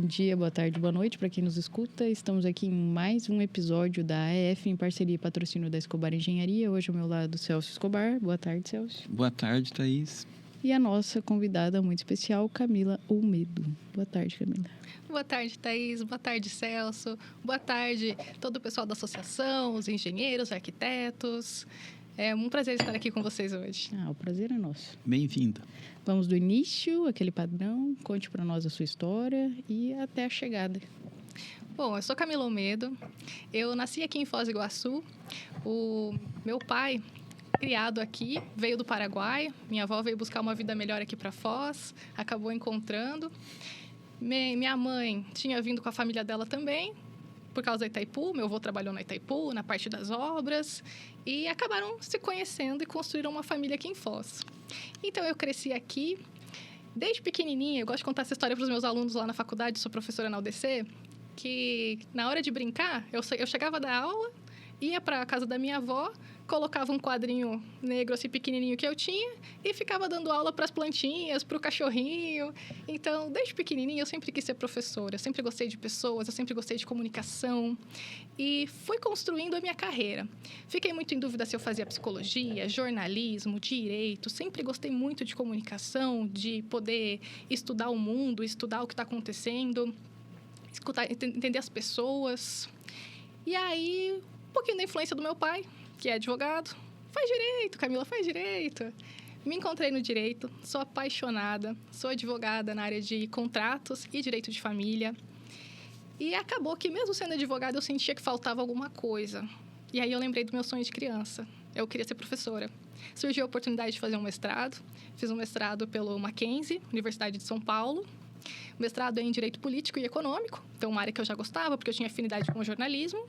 dia, boa tarde, boa noite para quem nos escuta. Estamos aqui em mais um episódio da AEF em parceria e patrocínio da Escobar Engenharia. Hoje ao meu lado, Celso Escobar. Boa tarde, Celso. Boa tarde, Thaís. E a nossa convidada muito especial, Camila Olmedo. Boa tarde, Camila. Boa tarde, Thaís. Boa tarde, Celso. Boa tarde, todo o pessoal da associação, os engenheiros, arquitetos. É um prazer estar aqui com vocês hoje. O prazer é nosso. Bem-vinda. Vamos do início, aquele padrão. Conte para nós a sua história e até a chegada. Bom, eu sou Camila Olmedo. Eu nasci aqui em Foz do Iguaçu. O meu pai, criado aqui, veio do Paraguai. Minha avó veio buscar uma vida melhor aqui para Foz. Acabou encontrando. Minha mãe tinha vindo com a família dela também, por causa da Itaipu. Meu avô trabalhou na Itaipu, na parte das obras. E acabaram se conhecendo e construíram uma família aqui em Foz. Então, eu cresci aqui. Desde pequenininha, eu gosto de contar essa história para os meus alunos lá na faculdade. Sou professora na UDC. Que, na hora de brincar, eu chegava da aula, ia para a casa da minha avó, colocava um quadrinho negro, assim, pequenininho que eu tinha, e ficava dando aula para as plantinhas, para o cachorrinho. Então, desde pequenininha, eu sempre quis ser professora. Eu sempre gostei de pessoas, eu sempre gostei de comunicação. E fui construindo a minha carreira. Fiquei muito em dúvida se eu fazia psicologia, jornalismo, direito. Sempre gostei muito de comunicação, de poder estudar o mundo, estudar o que está acontecendo, escutar, entender as pessoas. E aí, um pouquinho da influência do meu pai, que é advogado. Faz direito, Camila, faz direito. Me encontrei no direito, sou apaixonada, sou advogada na área de contratos e direito de família. E acabou que, mesmo sendo advogada, eu sentia que faltava alguma coisa. E aí eu lembrei do meu sonho de criança. Eu queria ser professora. Surgiu a oportunidade de fazer um mestrado. Fiz um mestrado pelo Mackenzie, Universidade de São Paulo. O mestrado é em Direito Político e Econômico, então uma área que eu já gostava, porque eu tinha afinidade com o jornalismo.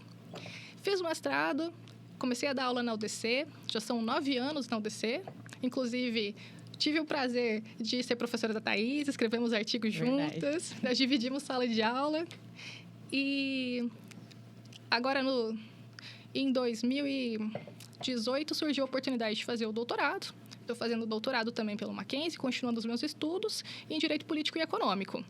Fiz o mestrado, comecei a dar aula na UDC, já são 9 anos na UDC. Inclusive, tive o prazer de ser professora da Thaís, escrevemos artigos juntas, nós dividimos sala de aula. E agora, em 2018, surgiu a oportunidade de fazer o doutorado. Estou fazendo doutorado também pelo Mackenzie, continuando os meus estudos em Direito Político e Econômico.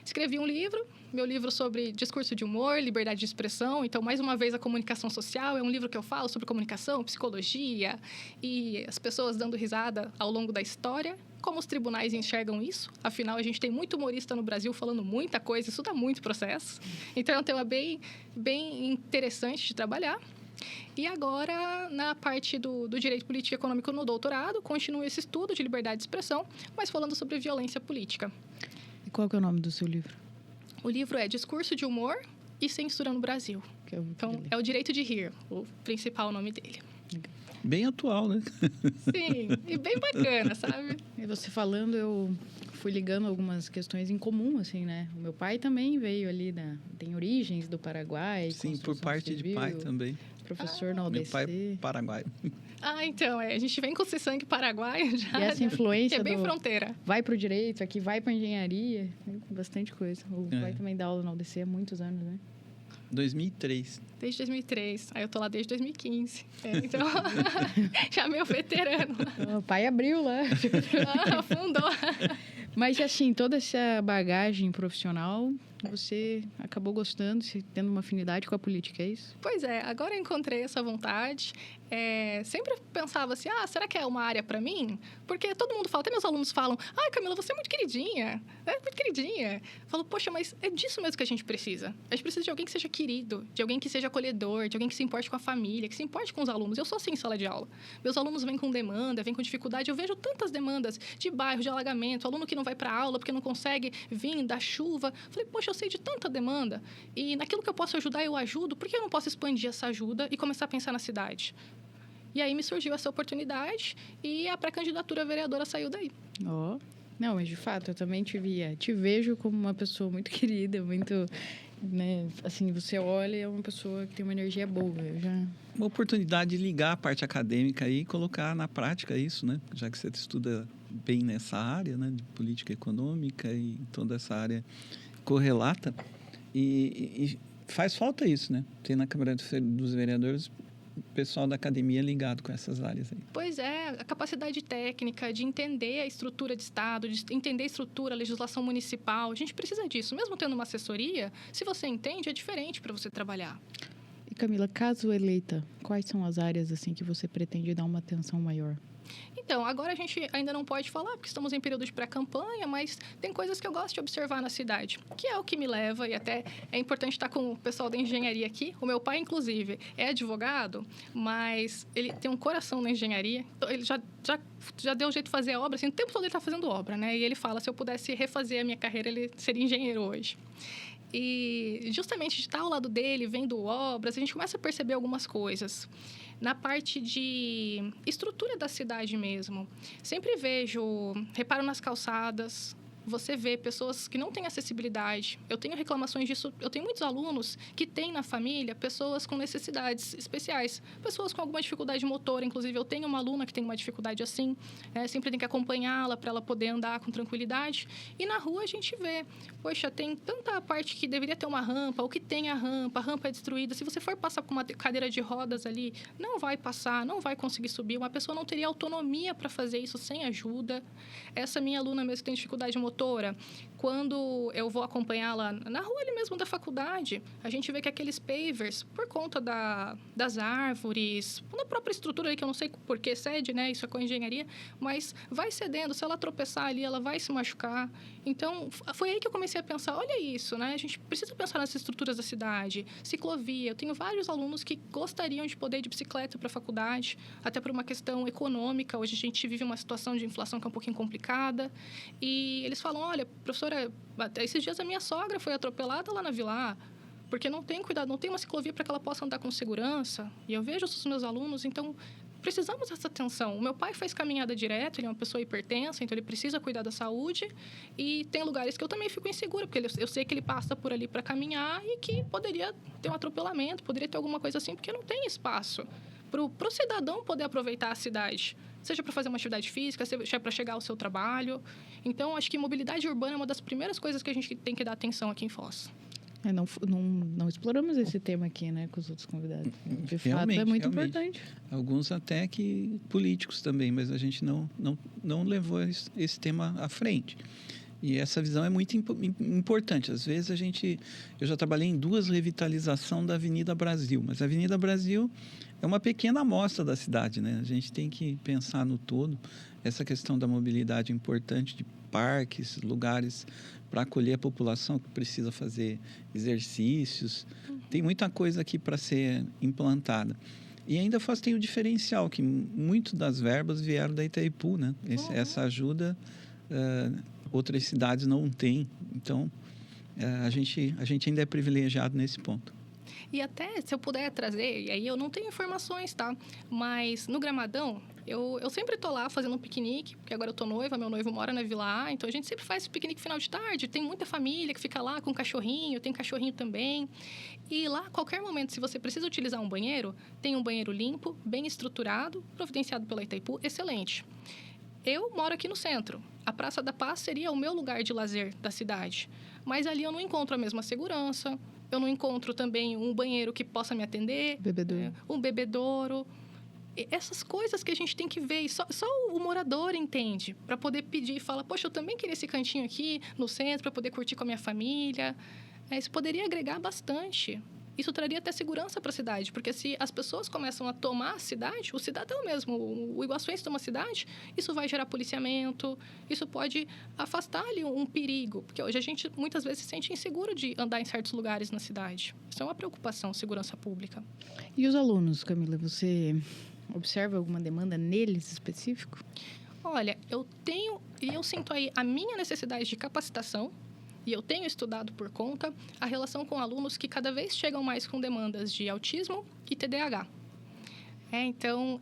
Escrevi um livro, meu livro sobre discurso de humor, liberdade de expressão. Então, mais uma vez, a comunicação social é um livro que eu falo sobre comunicação, psicologia e as pessoas dando risada ao longo da história. Como os tribunais enxergam isso? Afinal, a gente tem muito humorista no Brasil falando muita coisa, isso dá muito processo. Então, é um tema bem interessante de trabalhar. E agora, na parte do direito político e econômico no doutorado, continuo esse estudo de liberdade de expressão, mas falando sobre violência política. E qual que é o nome do seu livro? O livro é Discurso de Humor e Censura no Brasil. Então, é o Direito de Rir, o principal nome dele. Bem atual, né? Sim, e bem bacana, sabe? E você falando, eu fui ligando algumas questões em comum, assim, né? O meu pai também veio ali, tem origens do Paraguai. Sim, por parte de pai também. Professor na UDC. Meu pai é paraguaio. Então, a gente vem com esse sangue paraguaio já. E essa influência é bem fronteira. Vai para o direito, aqui vai para engenharia, bastante coisa. O pai também dá aula na UDC há muitos anos, né? 2003. Desde 2003. Aí eu tô lá desde 2015. Então, já meio veterano. O pai abriu lá. Fundou. Mas, assim, toda essa bagagem profissional, você acabou gostando, tendo uma afinidade com a política, é isso? Pois é, agora eu encontrei essa vontade. Sempre pensava assim, será que é uma área para mim? Porque todo mundo fala, até meus alunos falam, Camila, você é muito queridinha, muito queridinha. Eu falo, poxa, mas é disso mesmo que a gente precisa. A gente precisa de alguém que seja querido, de alguém que seja acolhedor, de alguém que se importe com a família, que se importe com os alunos. Eu sou assim em sala de aula. Meus alunos vêm com demanda, vêm com dificuldade. Eu vejo tantas demandas de bairro, de alagamento, aluno que não vai para aula porque não consegue vir da chuva. Falei, poxa, eu sei de tanta demanda. E naquilo que eu posso ajudar, eu ajudo. Por que eu não posso expandir essa ajuda e começar a pensar na cidade? E aí me surgiu essa oportunidade e a pré-candidatura vereadora saiu daí. Não, mas de fato, eu também te vejo como uma pessoa muito querida, muito, né, assim, você olha e é uma pessoa que tem uma energia boa. Uma oportunidade de ligar a parte acadêmica e colocar na prática isso, né? Já que você estuda bem nessa área, né, de política econômica e toda essa área correlata. E faz falta isso, né? Tem na Câmara dos Vereadores pessoal da academia ligado com essas áreas aí. Pois é, a capacidade técnica de entender a estrutura de Estado, de entender a estrutura, a legislação municipal. A gente precisa disso. Mesmo tendo uma assessoria, se você entende, é diferente para você trabalhar. E Camila, caso eleita, quais são as áreas assim que você pretende dar uma atenção maior? Então, agora a gente ainda não pode falar, porque estamos em período de pré-campanha, mas tem coisas que eu gosto de observar na cidade, que é o que me leva, e até é importante estar com o pessoal da engenharia aqui. O meu pai, inclusive, é advogado, mas ele tem um coração na engenharia. Então, ele já deu jeito de fazer obra, assim, o tempo todo ele está fazendo obra, né? E ele fala, se eu pudesse refazer a minha carreira, ele seria engenheiro hoje. E justamente de estar ao lado dele, vendo obras, a gente começa a perceber algumas coisas. Na parte de estrutura da cidade mesmo, sempre reparo nas calçadas, você vê pessoas que não têm acessibilidade. Eu tenho reclamações disso. Eu tenho muitos alunos que têm na família pessoas com necessidades especiais, pessoas com alguma dificuldade motora. Inclusive, eu tenho uma aluna que tem uma dificuldade assim, sempre tem que acompanhá-la para ela poder andar com tranquilidade. E na rua a gente vê, poxa, tem tanta parte que deveria ter uma rampa, ou que tem a rampa é destruída. Se você for passar com uma cadeira de rodas ali, não vai passar, não vai conseguir subir. Uma pessoa não teria autonomia para fazer isso sem ajuda. Essa minha aluna mesmo que tem dificuldade motora, quando eu vou acompanhá-la na rua ali mesmo da faculdade, a gente vê que aqueles pavers, por conta das árvores, da própria estrutura ali, que eu não sei por que cede, né? Isso é com engenharia, mas vai cedendo. Se ela tropeçar ali, ela vai se machucar. Então, foi aí que eu comecei a pensar, olha isso, né? A gente precisa pensar nas estruturas da cidade. Ciclovia. Eu tenho vários alunos que gostariam de poder ir de bicicleta para a faculdade, até por uma questão econômica. Hoje a gente vive uma situação de inflação que é um pouquinho complicada. E eles falam, olha, professora, esses dias a minha sogra foi atropelada lá na Vila, porque não tem cuidado, não tem uma ciclovia para que ela possa andar com segurança. E eu vejo os meus alunos, então precisamos dessa atenção. O meu pai faz caminhada direto, ele é uma pessoa hipertensa, então ele precisa cuidar da saúde. E tem lugares que eu também fico insegura, porque eu sei que ele passa por ali para caminhar e que poderia ter um atropelamento, poderia ter alguma coisa assim, porque não tem espaço para o cidadão poder aproveitar a cidade, seja para fazer uma atividade física, seja para chegar ao seu trabalho. Então, acho que mobilidade urbana é uma das primeiras coisas que a gente tem que dar atenção aqui em Foz. Não exploramos esse tema aqui, né, com os outros convidados. De fato, é muito importante. Alguns até que políticos também, mas a gente não levou esse tema à frente. E essa visão é muito importante. Às vezes eu já trabalhei em 2 revitalizações da Avenida Brasil, mas a Avenida Brasil é uma pequena amostra da cidade, né? A gente tem que pensar no todo. Essa questão da mobilidade é importante, de parques, lugares para acolher a população que precisa fazer exercícios. Tem muita coisa aqui para ser implantada. E ainda tem o diferencial, que muito das verbas vieram da Itaipu, né? Essa ajuda outras cidades não têm. Então, a gente ainda é privilegiado nesse ponto. E até, se eu puder trazer, e aí eu não tenho informações, tá? Mas no Gramadão, eu sempre estou lá fazendo um piquenique, porque agora eu estou noiva, meu noivo mora na Vila A, então a gente sempre faz esse piquenique final de tarde. Tem muita família que fica lá com cachorrinho, tem cachorrinho também. E lá, a qualquer momento, se você precisa utilizar um banheiro, tem um banheiro limpo, bem estruturado, providenciado pela Itaipu, excelente. Eu moro aqui no centro. A Praça da Paz seria o meu lugar de lazer da cidade. Mas ali eu não encontro a mesma segurança, eu não encontro também um banheiro que possa me atender, um bebedouro. Essas coisas que a gente tem que ver, e só o morador entende, para poder pedir e falar, poxa, eu também queria esse cantinho aqui no centro, para poder curtir com a minha família. Isso poderia agregar bastante. Isso traria até segurança para a cidade, porque se as pessoas começam a tomar a cidade, o cidadão mesmo, o iguaçuense toma a cidade, isso vai gerar policiamento, isso pode afastar ali um perigo, porque hoje a gente muitas vezes se sente inseguro de andar em certos lugares na cidade. Isso é uma preocupação, segurança pública. E os alunos, Camila, você observa alguma demanda neles específico? Olha, eu sinto aí a minha necessidade de capacitação, e eu tenho estudado por conta a relação com alunos que cada vez chegam mais com demandas de autismo e TDAH. Então,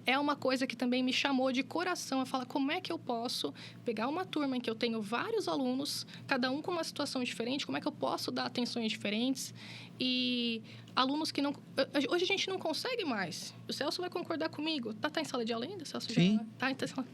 é uma coisa que também me chamou de coração a falar como é que eu posso pegar uma turma em que eu tenho vários alunos, cada um com uma situação diferente, como é que eu posso dar atenções diferentes E alunos que não... Hoje a gente não consegue mais. O Celso vai concordar comigo. Tá em sala de aula ainda, Celso? Sim. Tá em sala.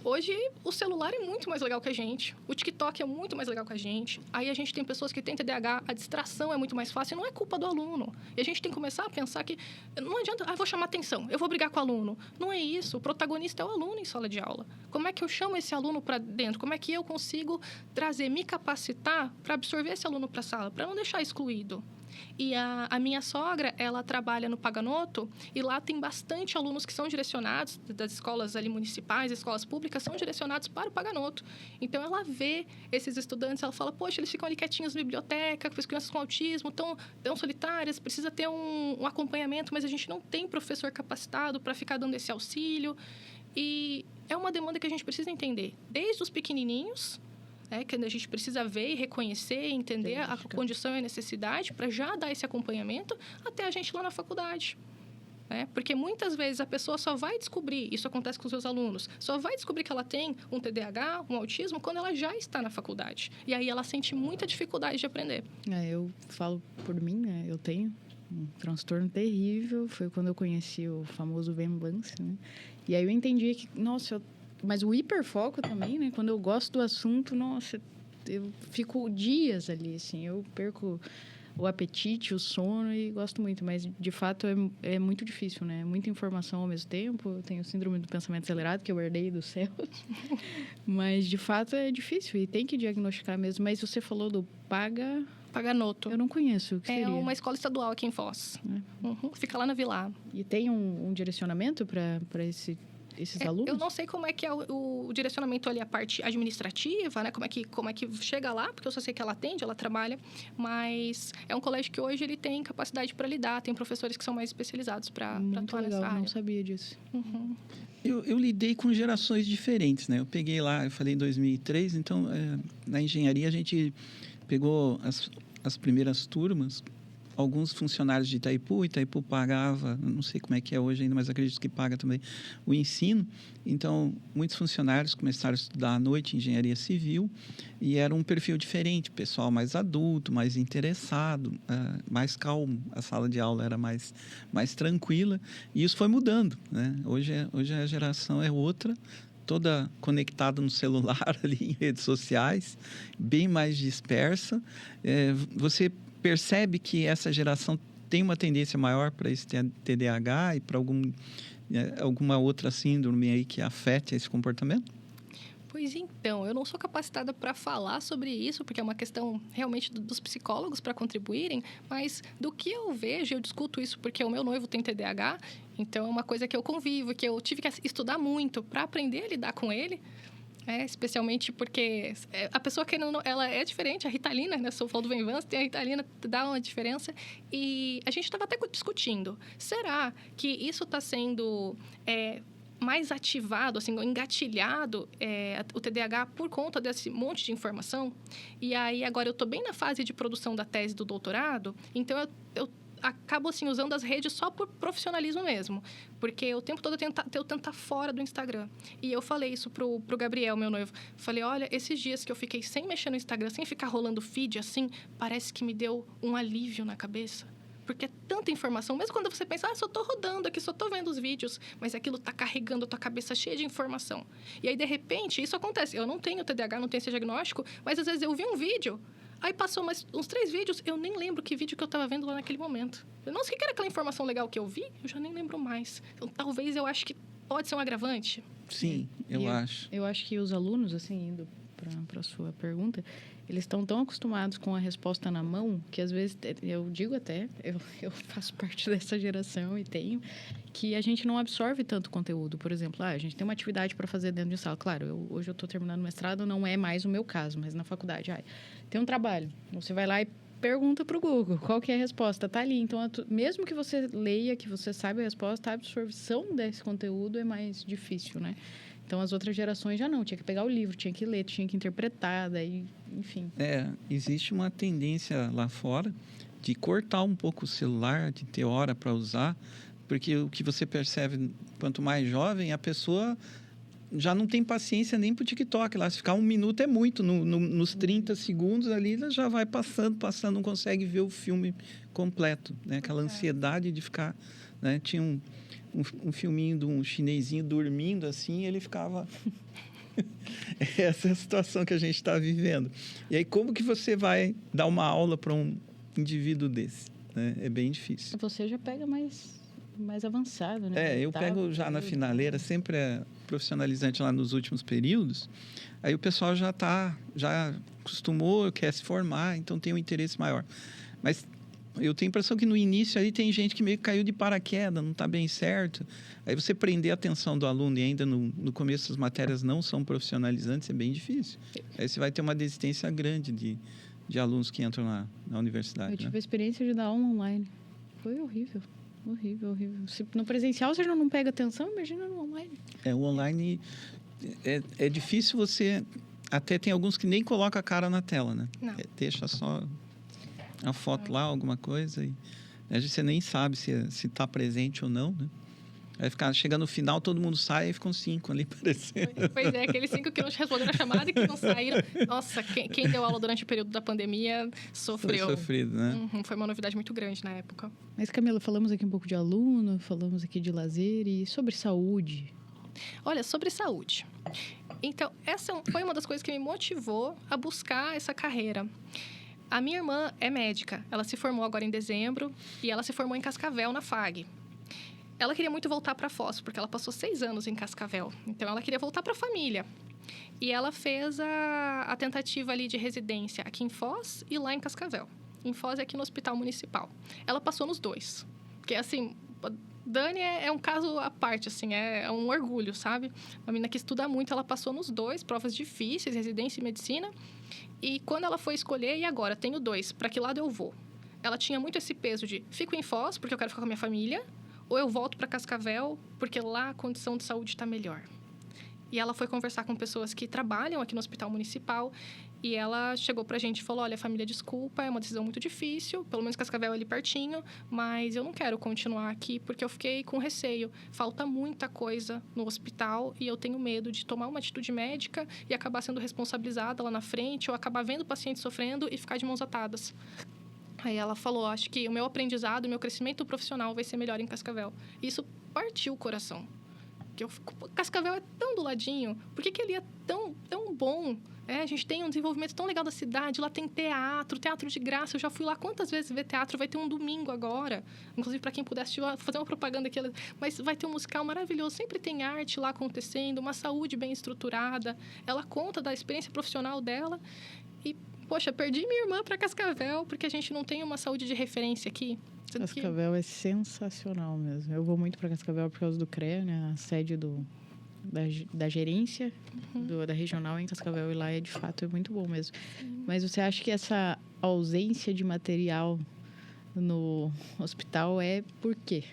Hoje, o celular é muito mais legal que a gente. O TikTok é muito mais legal que a gente. Aí a gente tem pessoas que têm TDAH, a distração é muito mais fácil. Não é culpa do aluno. E a gente tem que começar a pensar que... Não adianta, vou chamar atenção, eu vou brigar com o aluno. Não é isso. O protagonista é o aluno em sala de aula. Como é que eu chamo esse aluno para dentro? Como é que eu consigo trazer, me capacitar para absorver esse aluno para a sala, para não deixar excluído? E a minha sogra, ela trabalha no Paganoto e lá tem bastante alunos que são direcionados, das escolas ali municipais, escolas públicas, são direcionados para o Paganoto. Então, ela vê esses estudantes, ela fala, poxa, eles ficam ali quietinhos na biblioteca, as crianças com autismo tão solitárias, precisa ter um acompanhamento, mas a gente não tem professor capacitado para ficar dando esse auxílio. E é uma demanda que a gente precisa entender, desde os pequenininhos, que a gente precisa ver e reconhecer, entender a condição e a necessidade para já dar esse acompanhamento até a gente lá na faculdade. Porque muitas vezes a pessoa só vai descobrir, isso acontece com os seus alunos, só vai descobrir que ela tem um TDAH, um autismo, quando ela já está na faculdade. E aí ela sente muita dificuldade de aprender. Eu falo por mim, eu tenho um transtorno terrível. Foi quando eu conheci o famoso Venblance, E aí eu entendi que, nossa, mas o hiperfoco também, Quando eu gosto do assunto, nossa, eu fico dias ali, assim. Eu perco o apetite, o sono e gosto muito. Mas, de fato, é muito difícil, Muita informação ao mesmo tempo. Eu tenho síndrome do pensamento acelerado, que eu herdei do céu. Mas, de fato, é difícil e tem que diagnosticar mesmo. Mas você falou do Paganoto. Eu não conheço. O que seria? É uma escola estadual aqui em Foz. Fica lá na Vila. E tem um direcionamento para esses alunos? Eu não sei como é que é o direcionamento ali, a parte administrativa, como é que chega lá, porque eu só sei que ela atende, ela trabalha, mas é um colégio que hoje ele tem capacidade para lidar, tem professores que são mais especializados para atuar nessa área. Não sabia disso. Eu lidei com gerações diferentes, Eu peguei lá, eu falei em 2003, então na engenharia a gente pegou as primeiras turmas. Alguns funcionários de Itaipu pagava, não sei como é que é hoje ainda, mas acredito que paga também o ensino. Então, muitos funcionários começaram a estudar à noite engenharia civil e era um perfil diferente, pessoal mais adulto, mais interessado, mais calmo. A sala de aula era mais tranquila e isso foi mudando, Hoje a geração é outra, toda conectada no celular, ali em redes sociais, bem mais dispersa. Você percebe que essa geração tem uma tendência maior para esse TDAH e para alguma outra síndrome aí que afete esse comportamento? Pois então, eu não sou capacitada para falar sobre isso, porque é uma questão realmente dos psicólogos para contribuírem, mas do que eu vejo, eu discuto isso porque o meu noivo tem TDAH, então é uma coisa que eu convivo, que eu tive que estudar muito para aprender a lidar com ele. Especialmente porque a pessoa que ela é diferente, a Ritalina, Se eu falo do Venblance, tem a Ritalina, dá uma diferença. E a gente estava até discutindo, será que isso está sendo mais ativado, assim, engatilhado, o TDAH por conta desse monte de informação? E aí, agora eu estou bem na fase de produção da tese do doutorado, então eu acabo, assim, usando as redes só por profissionalismo mesmo. Porque o tempo todo eu tento estar fora do Instagram. E eu falei isso pro Gabriel, meu noivo. Falei, olha, esses dias que eu fiquei sem mexer no Instagram, sem ficar rolando feed, assim, parece que me deu um alívio na cabeça. Porque é tanta informação. Mesmo quando você pensa, só tô rodando aqui, só tô vendo os vídeos. Mas aquilo tá carregando a tua cabeça cheia de informação. E aí, de repente, isso acontece. Eu não tenho TDAH, não tenho esse diagnóstico, mas às vezes eu vi um vídeo... Aí passou uns 3 vídeos, eu nem lembro que vídeo que eu estava vendo lá naquele momento. Nossa, o que era aquela informação legal que eu vi? Eu já nem lembro mais. Então, talvez eu acho que pode ser um agravante. Sim, eu acho. Eu acho que os alunos, assim, indo para a sua pergunta, eles estão tão acostumados com a resposta na mão que, às vezes, eu digo até, eu faço parte dessa geração e tenho, que a gente não absorve tanto conteúdo. Por exemplo, a gente tem uma atividade para fazer dentro de sala. Claro, hoje eu estou terminando o mestrado, não é mais o meu caso, mas na faculdade, tem um trabalho. Você vai lá e pergunta para o Google qual que é a resposta. Está ali. Então, mesmo que você leia, que você saiba a resposta, a absorção desse conteúdo é mais difícil, Então, as outras gerações já não. Tinha que pegar o livro, tinha que ler, tinha que interpretar, daí, enfim. Existe uma tendência lá fora de cortar um pouco o celular, de ter hora para usar, porque o que você percebe, quanto mais jovem, a pessoa já não tem paciência nem para o TikTok. Lá, se ficar 1 minuto é muito. Nos 30 segundos ali, ela já vai passando, não consegue ver o filme completo. Né? Aquela ansiedade de ficar... Né? Tinha um filminho de um chinesinho dormindo assim, ele ficava... Essa é a situação que a gente está vivendo. E aí, como que você vai dar uma aula para um indivíduo desse? Né? É bem difícil. Você já pega mais avançado, né? Eu pego já na finaleira, sempre é profissionalizante lá nos últimos períodos. Aí o pessoal já acostumou, quer se formar, então tem um interesse maior. Mas eu tenho a impressão que no início aí tem gente que meio que caiu de paraquedas, não está bem certo. Aí você prender a atenção do aluno e ainda no começo as matérias não são profissionalizantes, é bem difícil. Aí você vai ter uma desistência grande de alunos que entram na universidade. Eu tive a experiência de dar aula online. Foi horrível. Horrível. Se no presencial você já não pega atenção, imagina no online. O online é difícil você... Até tem alguns que nem colocam a cara na tela, né? Deixa só a foto lá, alguma coisa. E você nem sabe se está presente ou não, né? Aí chega no final, todo mundo sai e ficam 5 ali aparecendo. Pois é, aqueles 5 que não te responderam a chamada e que não saíram. Nossa, quem deu aula durante o período da pandemia sofreu. Foi sofrido, né? Foi uma novidade muito grande na época. Mas, Camila, falamos aqui um pouco de aluno, falamos aqui de lazer e sobre saúde. Olha, sobre saúde. Então, essa foi uma das coisas que me motivou a buscar essa carreira. A minha irmã é médica. Ela se formou agora em dezembro e ela se formou em Cascavel, na FAG. Ela queria muito voltar para Foz, porque ela passou 6 anos em Cascavel. Então, ela queria voltar para a família. E ela fez a tentativa ali de residência aqui em Foz e lá em Cascavel. Em Foz é aqui no Hospital Municipal. Ela passou nos 2. Porque, assim, Dani é um caso à parte, assim, é um orgulho, sabe? Uma menina que estuda muito, ela passou nos 2, provas difíceis, residência e medicina. E quando ela foi escolher, e agora? Tenho 2, para que lado eu vou? Ela tinha muito esse peso de, fico em Foz, porque eu quero ficar com a minha família, ou eu volto para Cascavel, porque lá a condição de saúde está melhor. E ela foi conversar com pessoas que trabalham aqui no Hospital Municipal, e ela chegou pra gente e falou, olha, família, desculpa, é uma decisão muito difícil, pelo menos Cascavel é ali pertinho, mas eu não quero continuar aqui porque eu fiquei com receio. Falta muita coisa no hospital e eu tenho medo de tomar uma atitude médica e acabar sendo responsabilizada lá na frente ou acabar vendo o paciente sofrendo e ficar de mãos atadas. Aí ela falou, acho que o meu aprendizado, o meu crescimento profissional vai ser melhor em Cascavel. Isso partiu o coração. Cascavel é tão do ladinho, por que ele é tão bom? A gente tem um desenvolvimento tão legal da cidade, lá tem teatro de graça. Eu já fui lá quantas vezes ver teatro, vai ter um domingo agora. Inclusive, para quem pudesse fazer uma propaganda aqui, mas vai ter um musical maravilhoso. Sempre tem arte lá acontecendo, uma saúde bem estruturada. Ela conta da experiência profissional dela. E, poxa, perdi minha irmã para Cascavel, porque a gente não tem uma saúde de referência aqui. Cascavel é sensacional mesmo. Eu vou muito para Cascavel por causa do CREA, né? A sede da gerência da regional em Cascavel. E lá, de fato, é muito bom mesmo. Mas você acha que essa ausência de material no hospital é por quê?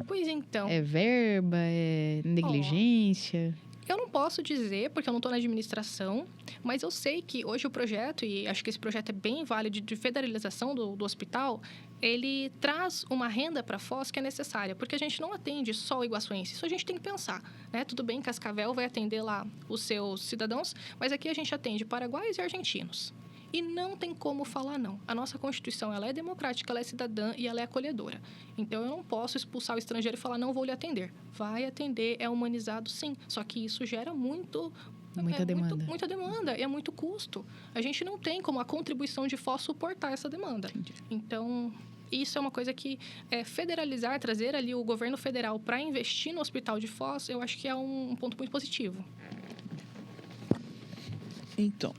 Pois então. É verba? É negligência? Eu não posso dizer, porque eu não estou na administração, mas eu sei que hoje o projeto, e acho que esse projeto é bem válido de federalização do hospital, ele traz uma renda para a Foz que é necessária, porque a gente não atende só o iguaçuense, isso a gente tem que pensar, né? Tudo bem, Cascavel vai atender lá os seus cidadãos, mas aqui a gente atende paraguaios e argentinos. E não tem como falar não. A nossa Constituição, ela é democrática, ela é cidadã e ela é acolhedora. Então, eu não posso expulsar o estrangeiro e falar, não vou lhe atender. Vai atender, é humanizado, sim. Só que isso gera muita demanda. Muita demanda e é muito custo. A gente não tem como a contribuição de Foz suportar essa demanda. Entendi. Então, isso é uma coisa que federalizar, trazer ali o governo federal para investir no Hospital de Foz, eu acho que é um ponto muito positivo. Então,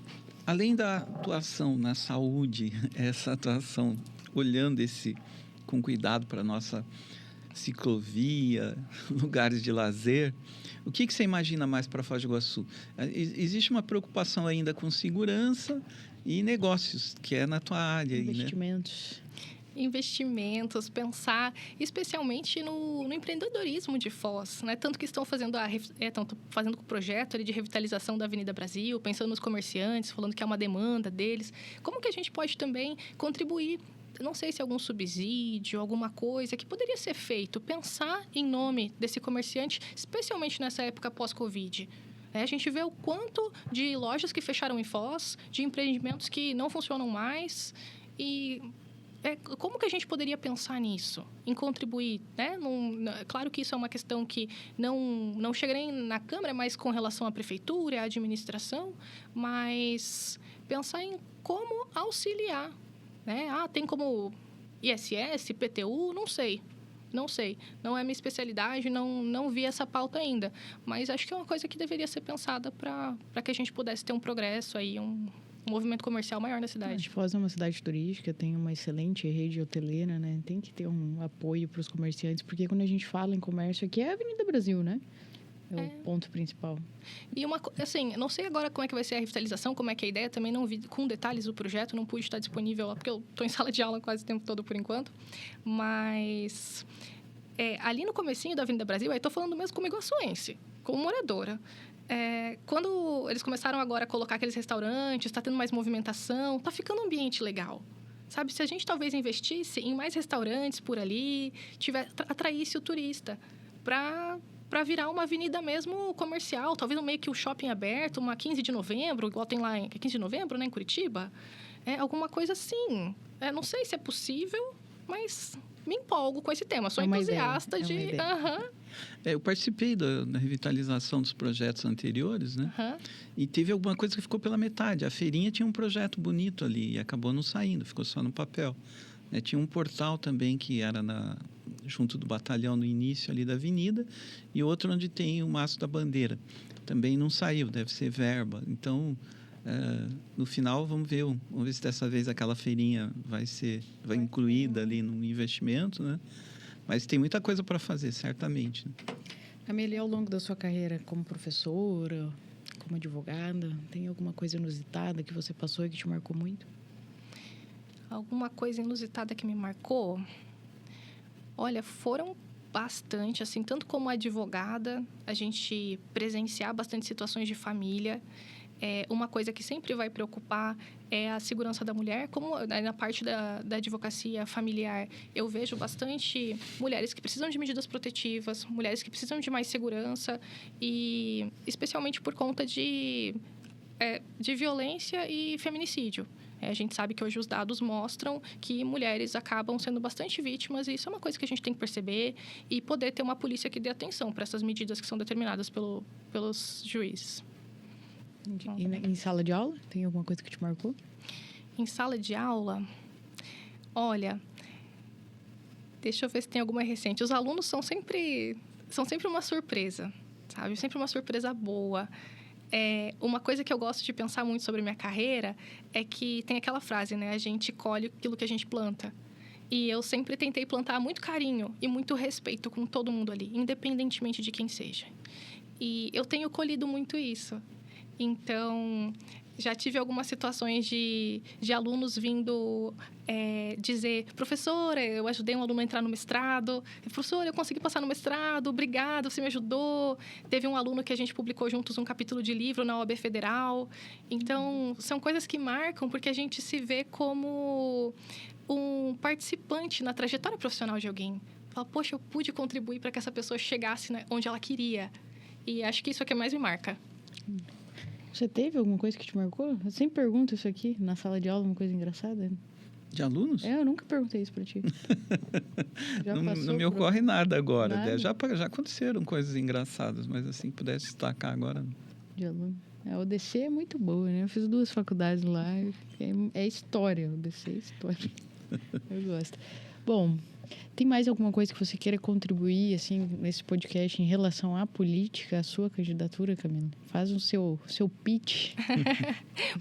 além da atuação na saúde, essa atuação olhando com cuidado para a nossa ciclovia, lugares de lazer, o que você imagina mais para Foz do Iguaçu? Existe uma preocupação ainda com segurança e negócios, que é na tua área. Investimentos. Aí, né? Investimentos, pensar especialmente no empreendedorismo de Foz, né? Tanto que estão fazendo fazendo o projeto ali de revitalização da Avenida Brasil, pensando nos comerciantes, falando que é uma demanda deles. Como que a gente pode também contribuir? Não sei se algum subsídio, alguma coisa que poderia ser feito, pensar em nome desse comerciante, especialmente nessa época pós-Covid. A gente vê o quanto de lojas que fecharam em Foz, de empreendimentos que não funcionam mais. E como que a gente poderia pensar nisso? Em contribuir, né? Claro que isso é uma questão que não chega nem na Câmara, mas com relação à Prefeitura, à administração, mas pensar em como auxiliar, né? Tem como ISS, PTU, não sei. Não é minha especialidade, não vi essa pauta ainda. Mas acho que é uma coisa que deveria ser pensada para que a gente pudesse ter um progresso aí, um movimento comercial maior na cidade. Foz é uma cidade turística, tem uma excelente rede hoteleira, né? Tem que ter um apoio para os comerciantes, porque quando a gente fala em comércio, aqui é a Avenida Brasil, né? É o ponto principal. E assim, não sei agora como é que vai ser a revitalização, como é que é a ideia, também não vi com detalhes o projeto, não pude estar disponível lá, porque eu estou em sala de aula quase o tempo todo por enquanto, mas ali no comecinho da Avenida Brasil, aí estou falando mesmo como iguaçuense, como moradora. Quando eles começaram agora a colocar aqueles restaurantes, está tendo mais movimentação, está ficando um ambiente legal. Sabe, se a gente talvez investisse em mais restaurantes por ali, atraísse o turista para virar uma avenida mesmo comercial, talvez meio que um shopping aberto, uma 15 de novembro, igual tem lá em 15 de novembro, né, em Curitiba. Alguma coisa assim. Não sei se é possível, mas me empolgo com esse tema. Sou entusiasta Eu participei da revitalização dos projetos anteriores, né? E teve alguma coisa que ficou pela metade. A feirinha tinha um projeto bonito ali e acabou não saindo, ficou só no papel. Tinha um portal também que era junto do batalhão no início ali da avenida e outro onde tem o Maço da Bandeira. Também não saiu, deve ser verba. Então, no final, vamos ver se dessa vez aquela feirinha vai incluída ali no investimento, né? Mas tem muita coisa para fazer, certamente. Amélia, ao longo da sua carreira como professora, como advogada, tem alguma coisa inusitada que você passou e que te marcou muito? Alguma coisa inusitada que me marcou? Olha, foram bastante, assim, tanto como advogada, a gente presenciar bastante situações de família. Uma coisa que sempre vai preocupar é a segurança da mulher. Como na parte da advocacia familiar, eu vejo bastante mulheres que precisam de medidas protetivas, mulheres que precisam de mais segurança, e especialmente por conta de violência e feminicídio. A gente sabe que hoje os dados mostram que mulheres acabam sendo bastante vítimas, e isso é uma coisa que a gente tem que perceber e poder ter uma polícia que dê atenção para essas medidas que são determinadas pelos juízes. E em sala de aula, tem alguma coisa que te marcou? Em sala de aula, olha, deixa eu ver se tem alguma recente. Os alunos são sempre uma surpresa, sabe? Sempre uma surpresa boa. Uma coisa que eu gosto de pensar muito sobre minha carreira é que tem aquela frase, né? A gente colhe aquilo que a gente planta. E eu sempre tentei plantar muito carinho e muito respeito com todo mundo ali, independentemente de quem seja. E eu tenho colhido muito isso. Então, já tive algumas situações de alunos vindo dizer: professora, eu ajudei um aluno a entrar no mestrado. Professora, eu consegui passar no mestrado, obrigado, você me ajudou. Teve um aluno que a gente publicou juntos um capítulo de livro na OAB Federal. Então, são coisas que marcam porque a gente se vê como um participante na trajetória profissional de alguém. Fala, poxa, eu pude contribuir para que essa pessoa chegasse onde ela queria. E acho que isso é o que mais me marca. Você teve alguma coisa que te marcou? Eu sempre pergunto isso aqui, na sala de aula, uma coisa engraçada. De alunos? Eu nunca perguntei isso para ti. Não me ocorre nada agora. Nada? Já aconteceram coisas engraçadas, mas assim, pudesse destacar agora. De aluno. A UDC é muito boa, né? Eu fiz 2 faculdades lá. É história, a UDC é história. Eu gosto. Bom, tem mais alguma coisa que você queira contribuir, assim, nesse podcast em relação à política, à sua candidatura, Camila? Faz o seu pitch.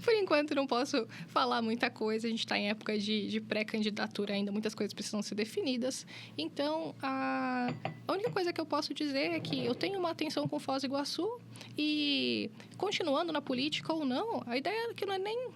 Por enquanto, não posso falar muita coisa. A gente está em época de pré-candidatura ainda. Muitas coisas precisam ser definidas. Então, a única coisa que eu posso dizer é que eu tenho uma atenção com Foz do Iguaçu e, continuando na política ou não, a ideia é que não é nem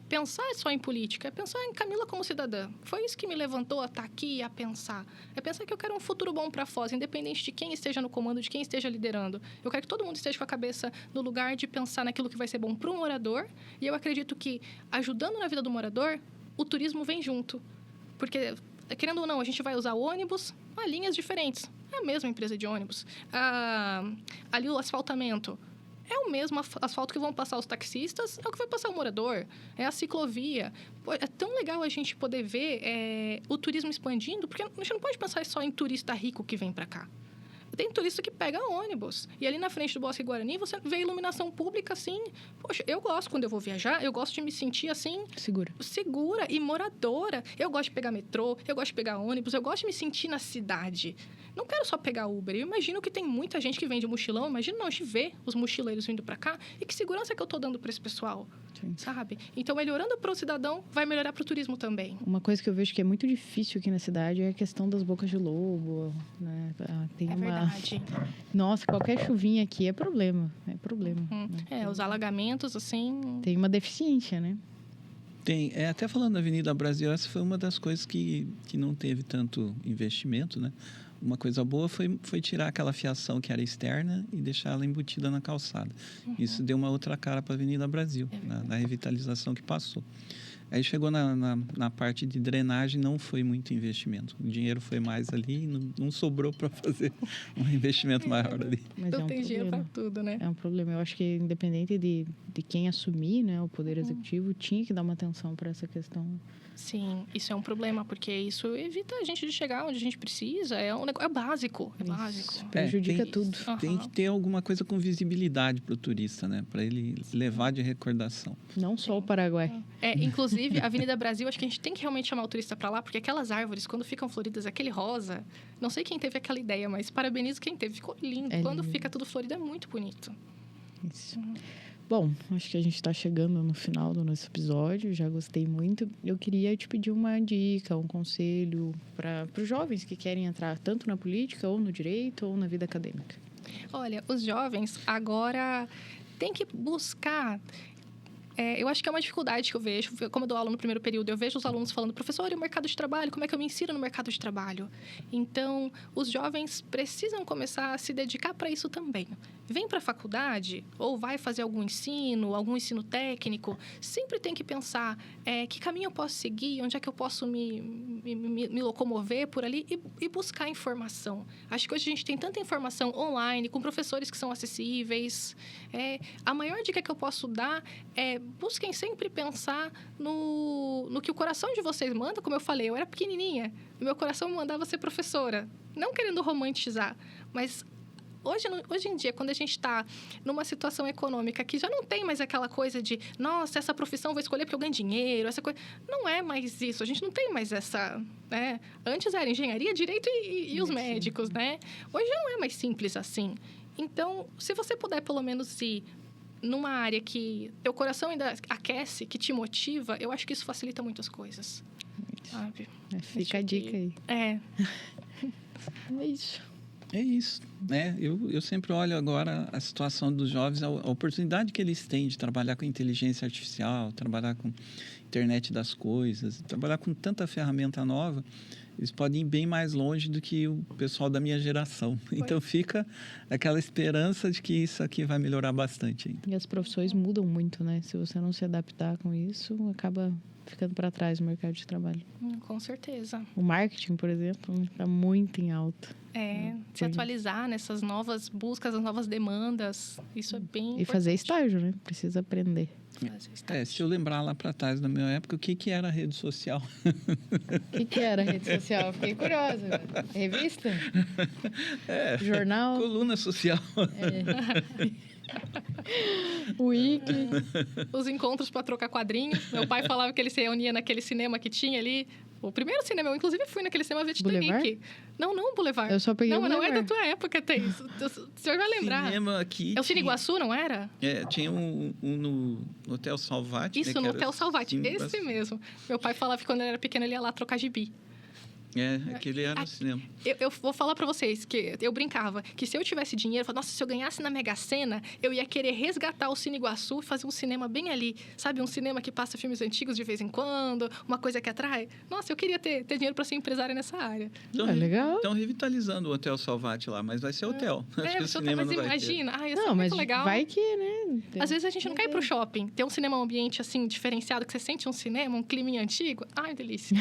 pensar só em política, é pensar em Camila como cidadã. Foi isso que me levantou a estar aqui, a pensar. É pensar que eu quero um futuro bom para Foz, independente de quem esteja no comando, de quem esteja liderando. Eu quero que todo mundo esteja com a cabeça no lugar de pensar naquilo que vai ser bom para o morador. E eu acredito que, ajudando na vida do morador, o turismo vem junto. Porque, querendo ou não, a gente vai usar o ônibus a linhas diferentes. É a mesma empresa de ônibus. Ali o asfaltamento. é o mesmo asfalto que vão passar os taxistas, é o que vai passar o morador, é a ciclovia. Pô, é tão legal a gente poder ver o turismo expandindo, porque a gente não pode pensar só em turista rico que vem para cá. Tem turista que pega ônibus. E ali na frente do Bosque Guarani, você vê iluminação pública, assim. Poxa, eu gosto, quando eu vou viajar, eu gosto de me sentir, assim... Segura e moradora. Eu gosto de pegar metrô, eu gosto de pegar ônibus, eu gosto de me sentir na cidade. Não quero só pegar Uber. Eu imagino que tem muita gente que vende mochilão. Imagina nós de ver os mochileiros vindo para cá. E que segurança que eu tô dando para esse pessoal, sabe? Então, melhorando para o cidadão, vai melhorar para o turismo também. Uma coisa que eu vejo que é muito difícil aqui na cidade é a questão das bocas de lobo, né? Verdade. Nossa, qualquer chuvinha aqui é problema. É problema. Né? Os alagamentos, assim... Tem uma deficiência, né? Tem. Até falando da Avenida Brasil, essa foi uma das coisas que não teve tanto investimento, né? Uma coisa boa foi tirar aquela fiação que era externa e deixar ela embutida na calçada. Isso deu uma outra cara para a Avenida Brasil, na revitalização que passou. Aí chegou na parte de drenagem, não foi muito investimento. O dinheiro foi mais ali, não sobrou para fazer um investimento maior ali. Mas não tem dinheiro para tudo, né? É um problema. Eu acho que independente de quem assumir, né, o poder executivo, tinha que dar uma atenção para essa questão. Sim, isso é um problema, porque isso evita a gente de chegar onde a gente precisa. É básico, é básico. Prejudica tudo. Tem que ter alguma coisa com visibilidade para o turista, né? Para ele levar de recordação. Não só o Paraguai. Inclusive, a Avenida Brasil, acho que a gente tem que realmente chamar o turista para lá, porque aquelas árvores, quando ficam floridas, aquele rosa... Não sei quem teve aquela ideia, mas parabenizo quem teve. Ficou lindo. Quando fica tudo florido, é muito bonito. Isso. Bom, acho que a gente está chegando no final do nosso episódio, já gostei muito. Eu queria te pedir uma dica, um conselho para os jovens que querem entrar tanto na política, ou no direito, ou na vida acadêmica. Olha, os jovens agora têm que buscar... eu acho que é uma dificuldade que eu vejo. Como eu dou aula no primeiro período, eu vejo os alunos falando, professor, e o mercado de trabalho? Como é que eu me insiro no mercado de trabalho? Então, os jovens precisam começar a se dedicar para isso também. Vem para a faculdade ou vai fazer algum ensino técnico, sempre tem que pensar que caminho eu posso seguir, onde é que eu posso me locomover por ali e buscar informação. Acho que hoje a gente tem tanta informação online, com professores que são acessíveis. A maior dica que eu posso dar é busquem sempre pensar no que o coração de vocês manda. Como eu falei, eu era pequenininha, e meu coração me mandava ser professora. Não querendo romantizar, mas... Hoje em dia, quando a gente está numa situação econômica que já não tem mais aquela coisa de nossa, essa profissão eu vou escolher porque eu ganho dinheiro, essa coisa... Não é mais isso, a gente não tem mais essa... né? Antes era engenharia, direito e os médicos, né? Hoje não é mais simples assim. Então, se você puder pelo menos ir numa área que teu coração ainda aquece, que te motiva, eu acho que isso facilita muitas coisas. Sabe? Fica a dica aí. É isso. É isso, né? Eu sempre olho agora a situação dos jovens, a oportunidade que eles têm de trabalhar com inteligência artificial, trabalhar com internet das coisas, trabalhar com tanta ferramenta nova, eles podem ir bem mais longe do que o pessoal da minha geração. Então, fica aquela esperança de que isso aqui vai melhorar bastante ainda. E as profissões mudam muito, né? Se você não se adaptar com isso, acaba ficando para trás no mercado de trabalho. Com certeza. O marketing, por exemplo, está muito em alta. Se atualizar nessas novas buscas, as novas demandas, isso é bem importante. E fazer estágio, né? Precisa aprender. Se eu lembrar lá para trás, na minha época, o que era rede social? O que era rede social? Fiquei curiosa. Revista? Jornal? Coluna social. Wiki. Os encontros para trocar quadrinhos. Meu pai falava que ele se reunia naquele cinema que tinha ali. O primeiro cinema, eu inclusive fui naquele cinema ver Titanic. Não, Boulevard. Eu só peguei o Boulevard. Não é da tua época, tem isso. O senhor vai lembrar. Cinema aqui. É o Cine Iguaçu, não era? Tinha um no Hotel Salvati. Isso, né, no Hotel Salvati. Esse mesmo. Meu pai falava que quando ele era pequeno ele ia lá trocar gibi. Aquele era no cinema. Eu vou falar pra vocês que eu brincava que se eu tivesse dinheiro, eu falava, nossa, se eu ganhasse na Mega Sena, eu ia querer resgatar o Cine Iguaçu e fazer um cinema bem ali. Sabe, um cinema que passa filmes antigos de vez em quando, uma coisa que atrai. Nossa, eu queria ter dinheiro pra ser empresária nessa área. Legal. Estão revitalizando o Hotel Salvati lá, mas vai ser hotel. Acho que o cinema não vai imagina. ter. Isso é muito legal. Vai que, né? Às vezes a gente não quer ir pro shopping. Ter um cinema, um ambiente assim, diferenciado, que você sente um cinema, um clima antigo. Ai, delícia.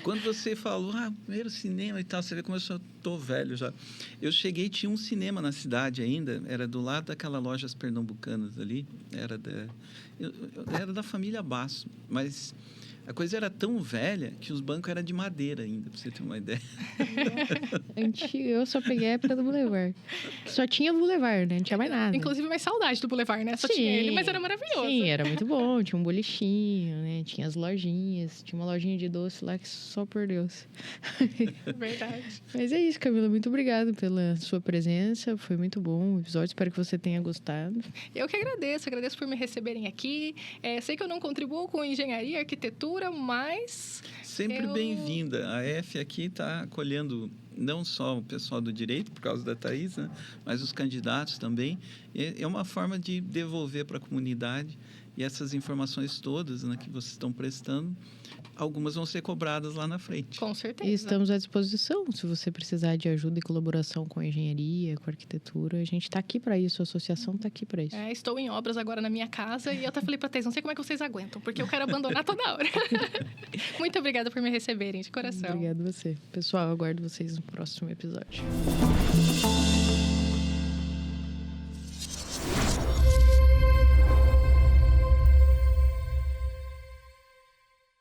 Quando você você falou, primeiro cinema e tal, você vê como eu tô velho já. Eu cheguei, tinha um cinema na cidade ainda, era do lado daquela Lojas Pernambucanas ali, era da família Basso, mas a coisa era tão velha que os bancos eram de madeira ainda, pra você ter uma ideia. Antigo, eu só peguei a época do Boulevard. Só tinha Boulevard, né? Não tinha mais nada. Inclusive, mais saudade do Boulevard, né? Só tinha ele, mas era maravilhoso. Sim, era muito bom. Tinha um bolichinho, né? Tinha as lojinhas. Tinha uma lojinha de doce lá que só por Deus. Verdade. Mas é isso, Camila. Muito obrigada pela sua presença. Foi muito bom o episódio. Espero que você tenha gostado. Eu que agradeço. Agradeço por me receberem aqui. Sei que eu não contribuo com engenharia e arquitetura, mas... Sempre bem-vinda. A F aqui está acolhendo não só o pessoal do direito, por causa da Thaís, né? Mas os candidatos também. É uma forma de devolver para a comunidade e essas informações todas, né, que vocês estão prestando, algumas vão ser cobradas lá na frente. Com certeza. E estamos à disposição. Se você precisar de ajuda e colaboração com a engenharia, com a arquitetura, a gente está aqui para isso. A associação está aqui para isso. Estou em obras agora na minha casa e eu até falei para a Thaís, não sei como é que vocês aguentam, porque eu quero abandonar toda hora. Muito obrigada por me receberem, de coração. Obrigada a você. Pessoal, eu aguardo vocês no próximo episódio.